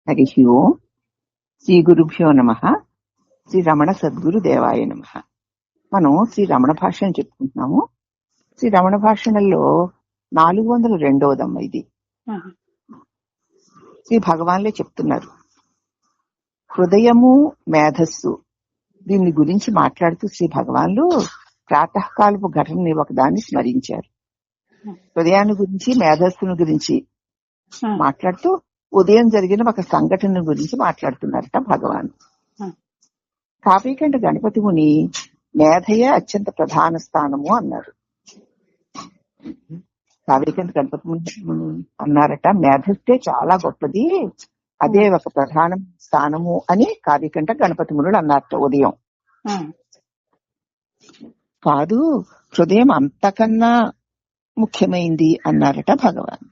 హరి ఓం. శ్రీ గురుభ్యో నమః. శ్రీ రమణ సద్గురు దేవాయ నమః. మనం శ్రీ రమణ భాషను చెప్పుకుంటున్నాము. శ్రీ రమణ భాషణల్లో 402వ ఇది. శ్రీ భగవాన్లే చెప్తున్నారు, హృదయము మేధస్సు దీని గురించి మాట్లాడుతూ శ్రీ భగవాన్లు ప్రాతకాలపు ఘటనని ఒకదాన్ని స్మరించారు. హృదయాన్ని గురించి మేధస్సును గురించి మాట్లాడుతూ ఉదయం జరిగిన ఒక సంఘటన గురించి మాట్లాడుతున్నారట భగవాన్. కావ్యకంఠ గణపతి ముని మేధయే అత్యంత ప్రధాన స్థానము అన్నారు. కావ్యకంఠ గణపతి ముని అన్నారట, మేధస్సే చాలా గొప్పది, అదే ఒక ప్రధాన స్థానము అని కావ్యకంఠ గణపతి మునుడు అన్నారట ఉదయం. కాదు, హృదయం అంతకన్నా ముఖ్యమైంది అన్నారట భగవాన్.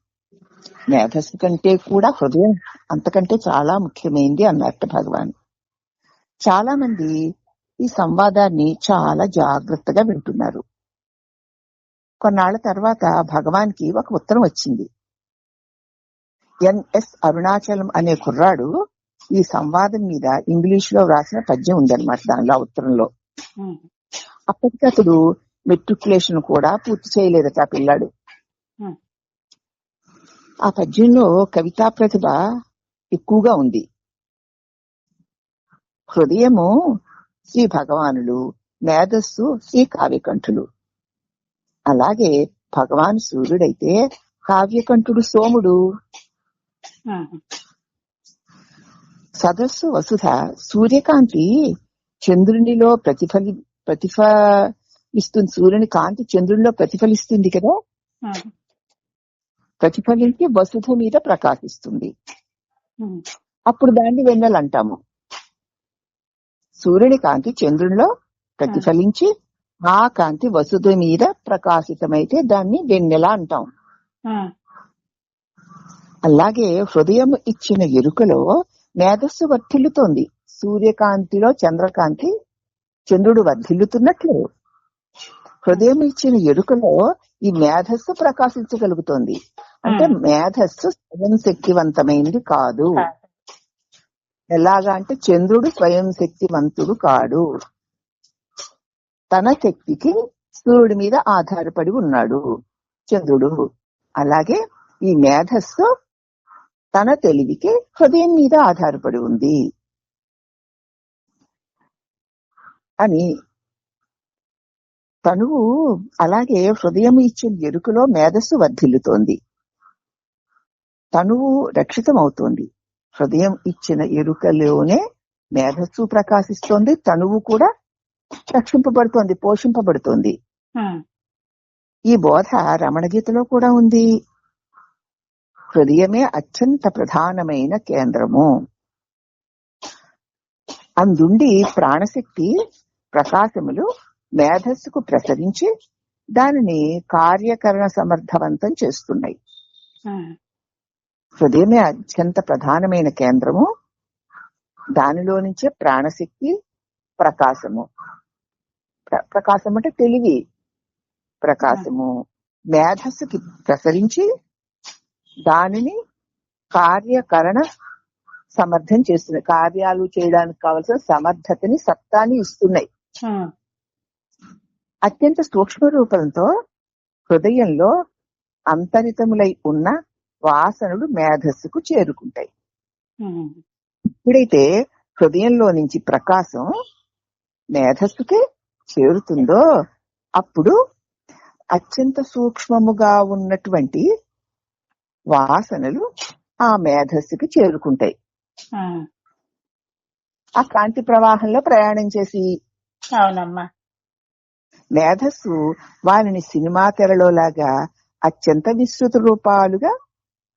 మేధస్సు కంటే కూడా హృదయం అంతకంటే చాలా ముఖ్యమైంది అన్నారట భగవాన్. చాలా మంది ఈ సంవాదాన్ని చాలా జాగ్రత్తగా వింటున్నారు. కొన్నాళ్ల తర్వాత భగవాన్కి ఒక ఉత్తరం వచ్చింది. ఎన్ఎస్ అరుణాచలం అనే కుర్రాడు ఈ సంవాదం మీద ఇంగ్లీష్ లో వ్రాసిన పద్యం ఉందన్నమాట దానిలో, ఉత్తరంలో. అప్పటికి అతడు మెట్రికులేషన్ కూడా పూర్తి చేయలేదట ఆ పిల్లాడు. ఆ పద్యంలో కవితా ప్రతిభ ఎక్కువగా ఉంది. హృదయము శ్రీ భగవానులు, మేధస్సు శ్రీ కావ్యకంఠులు. అలాగే భగవాన్ సూర్యుడైతే కావ్యకంఠుడు సోముడు. సదస్సు వసుధ సూర్యకాంతి చంద్రునిలో ప్రతిఫలిస్తుంది. సూర్యుని కాంతి చంద్రునిలో ప్రతిఫలిస్తుంది కదా, ప్రతిఫలించి వసుధ మీద ప్రకాశిస్తుంది. అప్పుడు దాన్ని వెన్నెల అంటాము. సూర్యుని కాంతి చంద్రునిలో ప్రతిఫలించి ఆ కాంతి వసుధ మీద ప్రకాశితమైతే దాన్ని వెన్నెల అంటాం. అలాగే హృదయం ఇచ్చిన ఎరుకలో మేధస్సు వర్ధిల్లుతోంది. సూర్యకాంతిలో చంద్రుడు వర్ధిల్లుతున్నట్లు హృదయం ఇచ్చిన ఎరుకలో ఈ మేధస్సు ప్రకాశించగలుగుతోంది. అంటే మేధస్సు స్వయం శక్తివంతమైనది కాదు. ఎలాగా అంటే చంద్రుడు స్వయం శక్తివంతుడు కాడు. తన శక్తికి సూర్యుడి మీద ఆధారపడి ఉన్నాడు చంద్రుడు. అలాగే ఈ మేధస్సు తన తెలివికి హృదయం మీద ఆధారపడి ఉంది అని. తనువు అలాగే హృదయం ఇచ్చిన ఎరుకలో మేధస్సు వర్ధిల్లుతోంది, తనువు రక్షితమవుతోంది. హృదయం ఇచ్చిన ఎరుకలోనే మేధస్సు ప్రకాశిస్తోంది, తనువు కూడా రక్షింపబడుతోంది, పోషింపబడుతోంది. ఈ బోధ రమణ గీతలో కూడా ఉంది. హృదయమే అత్యంత ప్రధానమైన కేంద్రము. అందుండి ప్రాణశక్తి ప్రకాశములు మేధస్సుకు ప్రసరించి దానిని కార్యకరణ సమర్థవంతం చేస్తున్నాయి. హృదయమే అత్యంత ప్రధానమైన కేంద్రము. దానిలో నుంచే ప్రాణశక్తి ప్రకాశము, ప్రకాశం అంటే తెలివి ప్రకాశము మేధస్సుకి ప్రసరించి దానిని కార్యకరణ సమర్థం చేస్తున్నాయి. కార్యాలు చేయడానికి కావలసిన సమర్థతని, సత్తాని ఇస్తున్నాయి. అత్యంత సూక్ష్మ రూపంతో హృదయంలో అంతరితములై ఉన్న వాసనలు మేధస్సుకు చేరుకుంటాయి. ఎప్పుడైతే హృదయంలో నుంచి ప్రకాశం మేధస్సుకే చేరుతుందో అప్పుడు అత్యంత సూక్ష్మముగా ఉన్నటువంటి వాసనలు ఆ మేధస్సుకి చేరుకుంటాయి. ఆ కాంతి ప్రవాహంలో ప్రయాణం చేసి అవునమ్మా మేధస్సు వారిని సినిమా తెరలో లాగా అత్యంత విస్తృత రూపాలుగా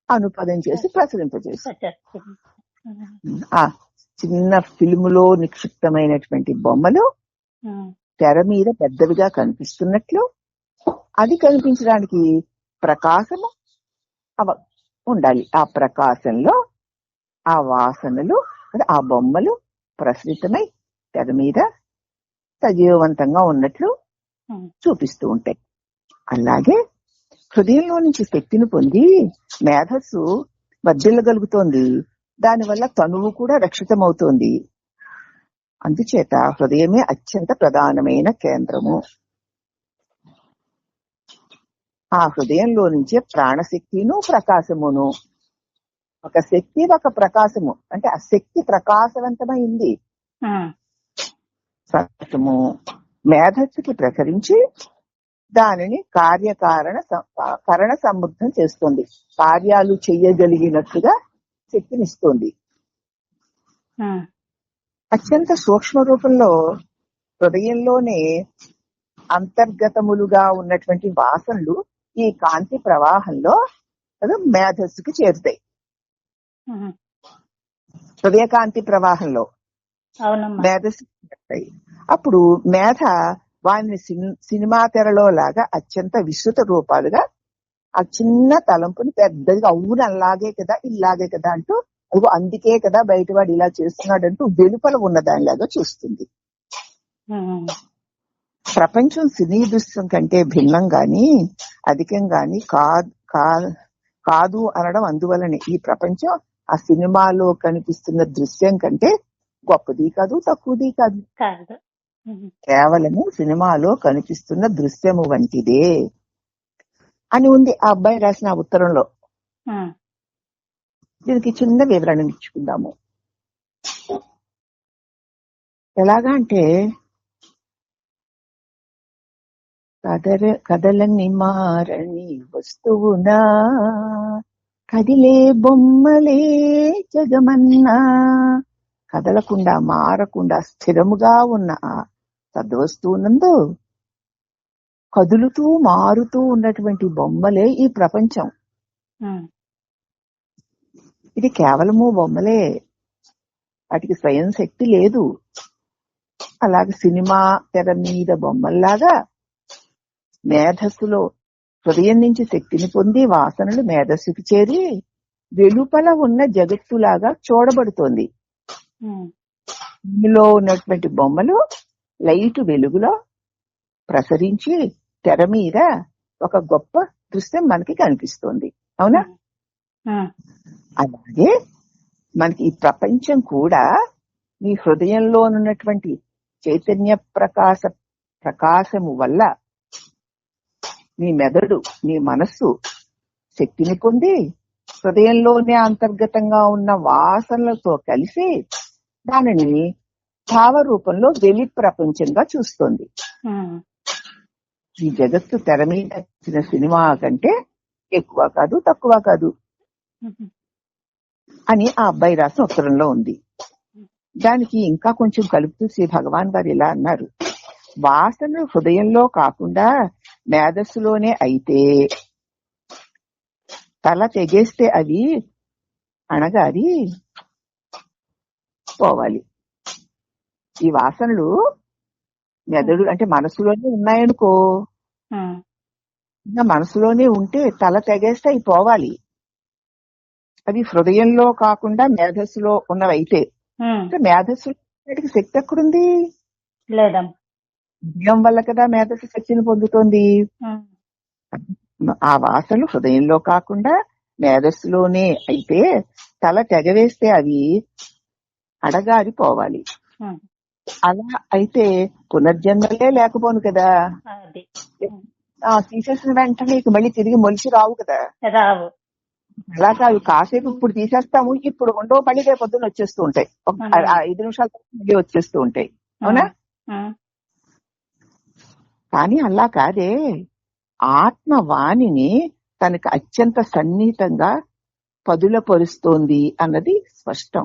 అనుపదం చేసి ప్రచురింపజేసి ఆ చిన్న ఫిల్ములో నిక్షిప్తమైనటువంటి బొమ్మలు తెర మీద పెద్దవిగా కనిపిస్తున్నట్లు అది కనిపించడానికి ప్రకాశము ఉండాలి. ఆ ప్రకాశంలో ఆ వాసనలు, ఆ బొమ్మలు ప్రసరితమై తెర మీద సజీవవంతంగా ఉన్నట్లు చూపిస్తూ ఉంటాయి. అలాగే హృదయంలో నుంచి శక్తిని పొంది మేధస్సు వర్ధిల్లగలుగుతోంది. దానివల్ల తనువు కూడా రక్షితమవుతోంది. అందుచేత హృదయమే అత్యంత ప్రధానమైన కేంద్రము. ఆ హృదయంలో నుంచే ప్రాణశక్తిను ప్రకాశమును, ఒక శక్తి ఒక ప్రకాశము, అంటే ఆ శక్తి ప్రకాశవంతమైంది. సత్యము మేధస్సుకి ప్రసరించి దానిని కరణ సముద్ధం చేస్తుంది. కార్యాలు చెయ్యగలిగినట్టుగా శక్తినిస్తుంది. అత్యంత సూక్ష్మ రూపంలో హృదయంలోనే అంతర్గతములుగా ఉన్నటువంటి వాసనలు ఈ కాంతి ప్రవాహంలో మేధస్సుకి చేరుతాయి. హృదయ కాంతి ప్రవాహంలో మేధస్సుకి చేరుతాయి. అప్పుడు మేధ వారిని సినిమా తెరలో లాగా అత్యంత విస్తృత రూపాలుగా ఆ చిన్న తలంపుని పెద్దగా అవును అలాగే కదా ఇలాగే కదా అంటూ, అదిగో అందుకే కదా బయటవాడు ఇలా చేస్తున్నాడంటూ వెలుపల ఉన్న దానిలాగా చూస్తుంది. ప్రపంచం సినీ దృశ్యం కంటే భిన్నంగాని అధికంగాని కాదు అనడం అందువలనే ఈ ప్రపంచం ఆ సినిమాలో కనిపిస్తున్న దృశ్యం కంటే గొప్పది కాదు, తక్కువది కాదు. కేవలము సినిమాలో కనిపిస్తున్న దృశ్యము వంటిదే అని ఉంది ఆ అబ్బాయి రాసిన ఉత్తరంలో. దీనికి చిన్న వివరణ ఇచ్చుకుందాము. ఎలాగా అంటే, కదలని మారని వస్తువునా, కదిలే బొమ్మలే జగమన్నా, కదలకుండా మారకుండా స్థిరముగా ఉన్న సద్వస్తువునందు కదులుతూ మారుతూ ఉన్నటువంటి బొమ్మలే ఈ ప్రపంచం. ఇది కేవలము బొమ్మలే, వాటికి స్వయం శక్తి లేదు. అలాగే సినిమా తెర మీద బొమ్మల్లాగా మేధస్సులో హృదయం నుంచి శక్తిని పొంది వాసనలు మేధస్సుకి చేరి వెలుపల ఉన్న జగత్తులాగా చూడబడుతోంది. ఇందులో ఉన్నటువంటి బొమ్మలు లైట్ వెలుగులో ప్రసరించి తెర మీద ఒక గొప్ప దృశ్యం మనకి కనిపిస్తోంది. అవునా? అలాగే మనకి ఈ ప్రపంచం కూడా నీ హృదయంలో ఉన్నటువంటి చైతన్య ప్రకాశము వల్ల నీ మెదడు, నీ మనస్సు శక్తిని పొంది హృదయంలోనే అంతర్గతంగా ఉన్న వాసనలతో కలిసి దానిని భావ రూపంలో వెలి ప్రపంచంగా చూస్తోంది. ఈ జగత్తు తెర మీద వచ్చిన సినిమా కంటే ఎక్కువ కాదు, తక్కువ కాదు అని ఆ అబ్బాయి రాసిన ఉత్తరంలో ఉంది. దానికి ఇంకా కొంచెం కలుపుతూ శ్రీ భగవాన్ గారు ఇలా అన్నారు: వాసనలు హృదయంలో కాకుండా మేధస్సులోనే అయితే తల తెగేస్తే అవి అణగారి పోవాలి. ఈ వాసనలు మెదడు అంటే మనసులోనే ఉన్నాయనుకో, ఇంకా మనసులోనే ఉంటే తల తెగేస్తే అవి పోవాలి. అది హృదయంలో కాకుండా మేధస్సులో ఉన్నవైతే, మేధస్సులో శక్తి ఎక్కడుంది? లేదా హృదయం వల్ల కదా మేధస్సు శక్తిని పొందుతోంది. ఆ వాసనలు హృదయంలో కాకుండా మేధస్సులోనే అయితే తల తెగవేస్తే అవి అడగారిపోవాలి. అలా అయితే పునర్జన్మలే లేకపోను కదా. తీసేసిన వెంటనే మళ్ళీ తిరిగి మొలిచి రావు కదా. రావు. అలా కాదు, కాసేపు ఇప్పుడు తీసేస్తాము, ఇప్పుడు ఉండో మళ్ళీ రేపు పొద్దున్న వచ్చేస్తూ ఉంటాయి, 5 నిమిషాల మళ్ళీ వచ్చేస్తూ ఉంటాయి. అవునా? కానీ అలా కాదే, ఆత్మవాణిని తనకు అత్యంత సన్నిహితంగా పదులపరుస్తోంది అన్నది స్పష్టం.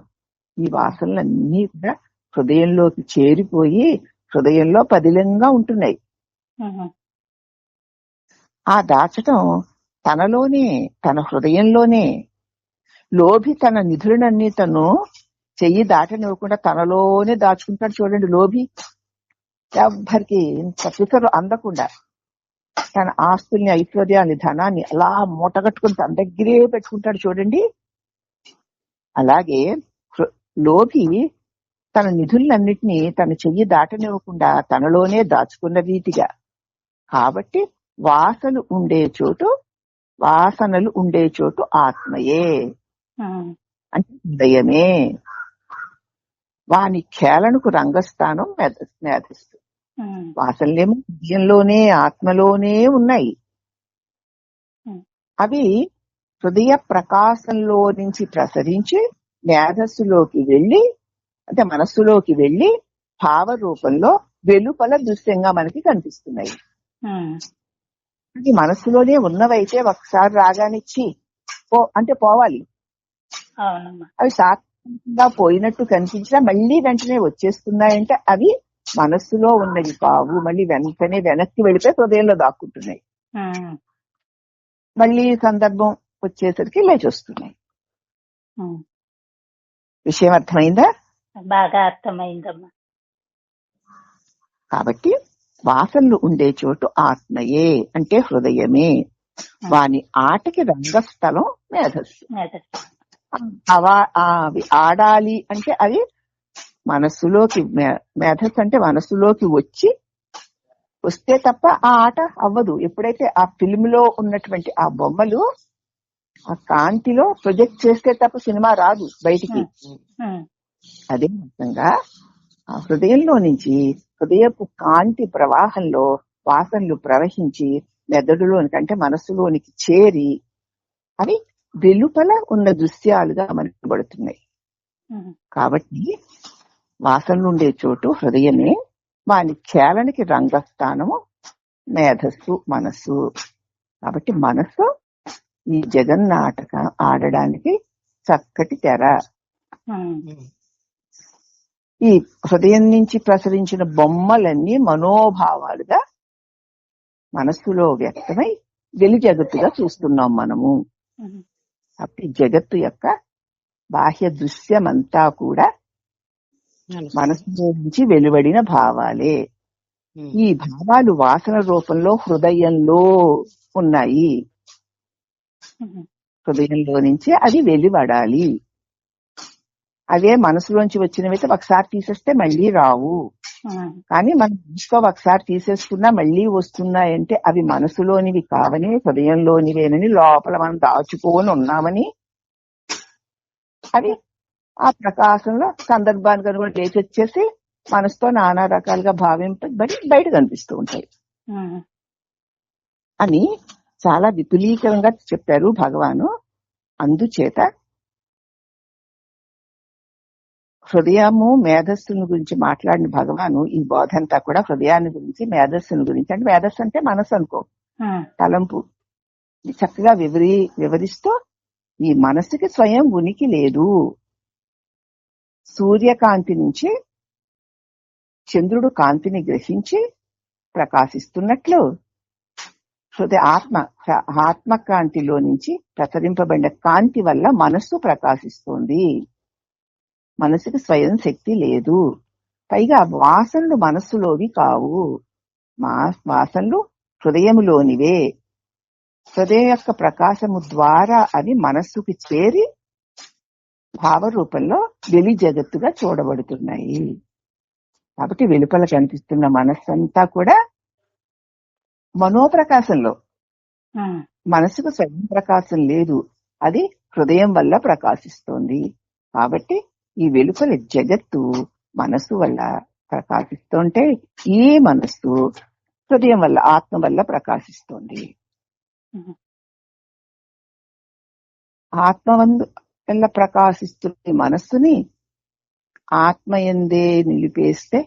ఈ వాసనలన్నీ కూడా హృదయంలోకి చేరిపోయి హృదయంలో పదిలంగా ఉంటున్నాయి. ఆ దాచటం తనలోనే, తన హృదయంలోనే. లోభి తన నిధులనన్నీ తను చెయ్యి దాటనివ్వకుండా తనలోనే దాచుకుంటాడు. చూడండి, లోభి ఎవ్వరికి పిసరు అందకుండా తన ఆస్తుల్ని, ఐశ్వర్యాన్ని, ధనాన్ని అలా మూటగట్టుకుని తన దగ్గరే పెట్టుకుంటాడు. చూడండి, అలాగే లోభి తన నిధులన్నిటినీ తన చెయ్యి దాటనివ్వకుండా తనలోనే దాచుకున్న రీతిగా. కాబట్టి వాసనలు ఉండే చోటు ఆత్మయే. అంటే హృదయమే. వాని ఖేళనకు రంగస్థానం మేధస్సు. వాసనలేమో హృదయంలోనే, ఆత్మలోనే ఉన్నాయి. అవి హృదయ ప్రకాశంలో నుంచి ప్రసరించి మేధస్సులోకి వెళ్ళి, అంటే మనస్సులోకి వెళ్ళి భావ రూపంలో వెలుపల దృశ్యంగా మనకి కనిపిస్తున్నాయి. అది మనస్సులోనే ఉన్నవైతే ఒకసారి రాగానిచ్చి అంటే పోవాలి. అవి సాత్వికంగా పోయినట్టు కనిపించినా మళ్ళీ వెంటనే వచ్చేస్తున్నాయంటే అవి మనస్సులో ఉన్నవి కావు. మళ్ళీ వెంటనే వెనక్కి వెళ్ళిపోయి హృదయంలో దాక్కుంటున్నాయి. మళ్ళీ సందర్భం వచ్చేసరికి లేచి వస్తున్నాయి. విషయం అర్థమైందా? బాగా అర్థమైందమ్మా. కాబట్టి వాసనలు ఉండే చోటు ఆత్మయే, అంటే హృదయమే. వాని ఆటకి రంగస్థలం మేధస్సు. అవి ఆడాలి అంటే అది మనస్సులోకి, మేధస్సు అంటే మనస్సులోకి వస్తే తప్ప ఆ ఆట అవ్వదు. ఎప్పుడైతే ఆ ఫిల్మ్ లో ఉన్నటువంటి ఆ బొమ్మలు ఆ కాంతిలో ప్రొజెక్ట్ చేస్తే తప్ప సినిమా రాదు బయటికి. అదే విధంగా ఆ హృదయంలో నుంచి హృదయపు కాంతి ప్రవాహంలో వాసనలు ప్రవహించి మెదడులోనికి, అంటే మనస్సులోనికి చేరి అవి వెలుపల ఉన్న దృశ్యాలుగా మనకి పడుతున్నాయి. కాబట్టి వాసనలు ఉండే చోటు హృదయమే. వాని ఖేళనకి రంగస్థానము మేధస్సు, మనస్సు. కాబట్టి మనస్సు ఈ జగన్నాటకం ఆడడానికి చక్కటి తెర. ఈ హృదయం నుంచి ప్రసరించిన బొమ్మలన్నీ మనోభావాలుగా మనస్సులో వ్యక్తమై వెలి జగత్తుగా చూస్తున్నాం మనము. కాబట్టి జగత్తు యొక్క బాహ్య దృశ్యమంతా కూడా మనస్సులో నుంచి వెలువడిన భావాలే. ఈ భావాలు వాసన రూపంలో హృదయంలో ఉన్నాయి. హృదయంలో నుంచి అది వెలువడాలి. అవే మనసులోంచి వచ్చినవైతే ఒకసారి తీసేస్తే మళ్ళీ రావు. కానీ మనం మనసులో ఒకసారి తీసేసుకున్నా మళ్ళీ వస్తున్నాయంటే అవి మనసులోనివి కావని, హృదయంలోనివేనని, లోపల మనం దాచుకోని ఉన్నామని, అవి ఆ ప్రకాశంలో సందర్భానికి అనుగుణ లేచి వచ్చేసి మనసుతో నానా రకాలుగా భావింపబడి బయట కనిపిస్తూ ఉంటాయి అని చాలా విపులీకరంగా చెప్పారు భగవాను. అందుచేత హృదయము మేధస్సుని గురించి మాట్లాడిన భగవాను ఈ బోధంతా కూడా హృదయాన్ని గురించి, మేధస్సుని గురించి, అంటే మేధస్సు అంటే మనసు అనుకో, తలంపు, చక్కగా వివరిస్తూ ఈ మనసుకి స్వయం ఉనికి లేదు. సూర్యకాంతి నుంచి చంద్రుడు కాంతిని గ్రహించి ప్రకాశిస్తున్నట్లు ఆత్మకాంతిలో నుంచి ప్రసరింపబడిన కాంతి వల్ల మనస్సు ప్రకాశిస్తోంది. మనసుకి స్వయం శక్తి లేదు. పైగా వాసనలు మనస్సులోవి కావు, వాసనలు హృదయములోనివే. హృదయ యొక్క ప్రకాశము ద్వారా అవి మనస్సుకి చేరి భావరూపంలో వెలి జగత్తుగా చూడబడుతున్నాయి. కాబట్టి వెలుపల కనిపిస్తున్న మనస్సంతా కూడా మనోప్రకాశంలో, మనసుకు స్వయం ప్రకాశం లేదు, అది హృదయం వల్ల ప్రకాశిస్తోంది. కాబట్టి ఈ వెలుపల జగత్తు మనస్సు వల్ల ప్రకాశిస్తుంటే ఈ మనస్సు హృదయం వల్ల, ఆత్మ వల్ల ప్రకాశిస్తోంది. ఆత్మ వల్ల ప్రకాశిస్తున్న మనస్సుని ఆత్మయందే నిలిపేస్తే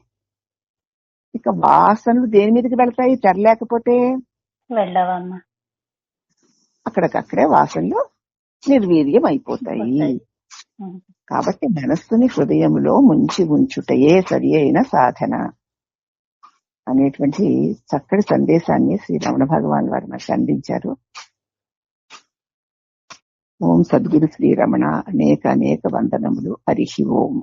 ఇక వాసనలు దేని మీదకి వెళ్తాయి? తెరలేకపోతే వెళ్ళవమ్మా. అక్కడికక్కడే వాసనలు నిర్వీర్యం అయిపోతాయి. కాబట్టి మనస్సుని హృదయంలో ముంచి ఉంచుటయే సరి అయిన సాధన అనేటువంటి చక్కటి సందేశాన్ని శ్రీ రమణ భగవాన్ వారు మనకు అందించారు. ఓం సద్గురు శ్రీ రమణ. అనేక వందనములు. హరి ఓం.